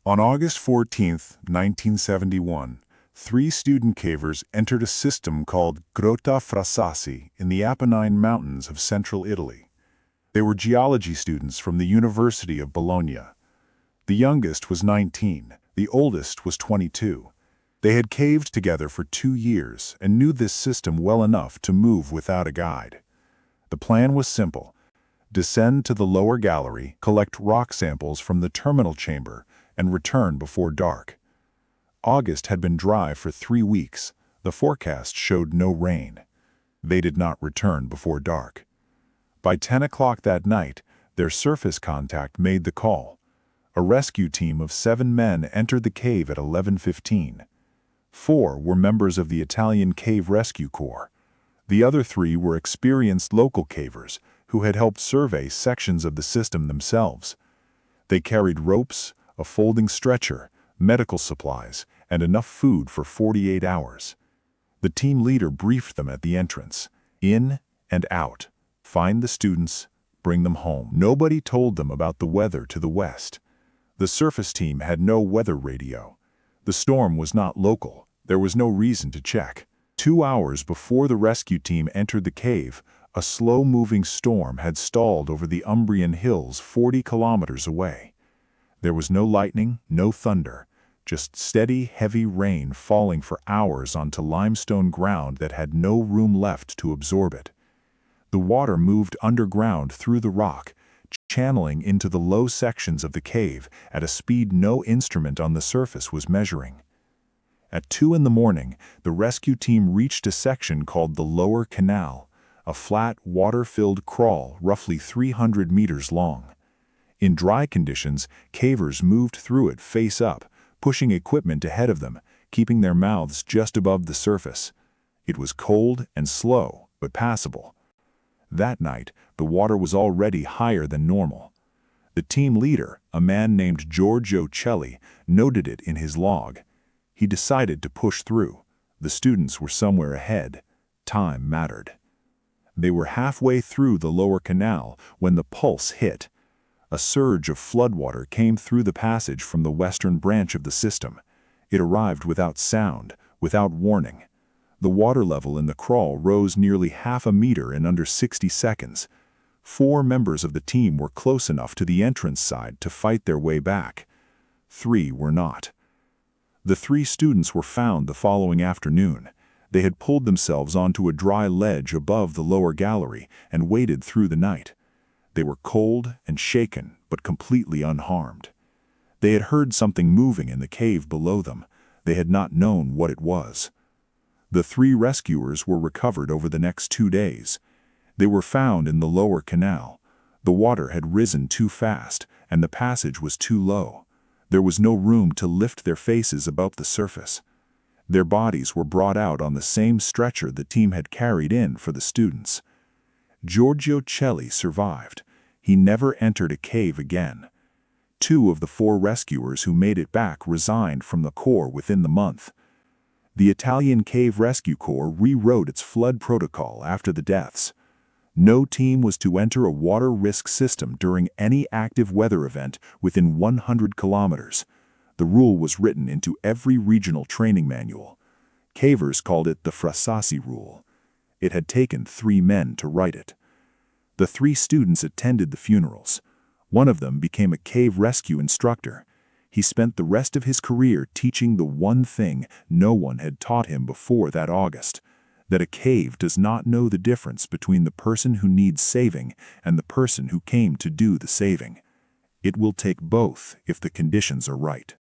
On August 14, 1971, 3 student cavers entered a system called Grotta Frasassi in the Apennine Mountains of central Italy. They were geology students from the University of Bologna. The youngest was 19, the oldest was 22. They had caved together for 2 years and knew this system well enough to move without a guide. The plan was simple: descend to the lower gallery, collect rock samples from the terminal chamber, and return before dark. August had been dry for 3 weeks. The forecast showed no rain. They did not return before dark. By 10 o'clock that night, their surface contact made the call. A rescue team of 7 men entered the cave at 11:15. 4 were members of the Italian Cave Rescue Corps. The other 3 were experienced local cavers who had helped survey sections of the system themselves. They carried ropes, a folding stretcher, medical supplies, and enough food for 48 hours. The team leader briefed them at the entrance: in and out. Find the students, bring them home. Nobody told them about the weather to the west. The surface team had no weather radio. The storm was not local. There was no reason to check. 2 hours before the rescue team entered the cave, a slow-moving storm had stalled over the Umbrian hills 40 kilometers away. There was no lightning, no thunder, just steady, heavy rain falling for hours onto limestone ground that had no room left to absorb it. The water moved underground through the rock, channeling into the low sections of the cave at a speed no instrument on the surface was measuring. At 2 in the morning, the rescue team reached a section called the Lower Canal, a flat, water-filled crawl roughly 300 meters long. In dry conditions, cavers moved through it face up, pushing equipment ahead of them, keeping their mouths just above the surface. It was cold and slow, but passable. That night, the water was already higher than normal. The team leader, a man named Giorgio Celli, noted it in his log. He decided to push through. The students were somewhere ahead. Time mattered. They were halfway through the Lower Canal when the pulse hit. A surge of floodwater came through the passage from the western branch of the system. It arrived without sound, without warning. The water level in the crawl rose nearly half a meter in under 60 seconds. 4 members of the team were close enough to the entrance side to fight their way back. 3 were not. The 3 students were found the following afternoon. They had pulled themselves onto a dry ledge above the lower gallery and waded through the night. They were cold and shaken, but completely unharmed. They had heard something moving in the cave below them. They had not known what it was. The 3 rescuers were recovered over the next 2 days. They were found in the Lower Canal. The water had risen too fast, and the passage was too low. There was no room to lift their faces above the surface. Their bodies were brought out on the same stretcher the team had carried in for the students. Giorgio Celli survived. He never entered a cave again. 2 of the 4 rescuers who made it back resigned from the Corps within the month. The Italian Cave Rescue Corps rewrote its flood protocol after the deaths. No team was to enter a water risk system during any active weather event within 100 kilometers. The rule was written into every regional training manual. Cavers called it the Frasassi Rule. It had taken 3 men to write it. The 3 students attended the funerals. One of them became a cave rescue instructor. He spent the rest of his career teaching the one thing no one had taught him before that August: that a cave does not know the difference between the person who needs saving and the person who came to do the saving. It will take both if the conditions are right.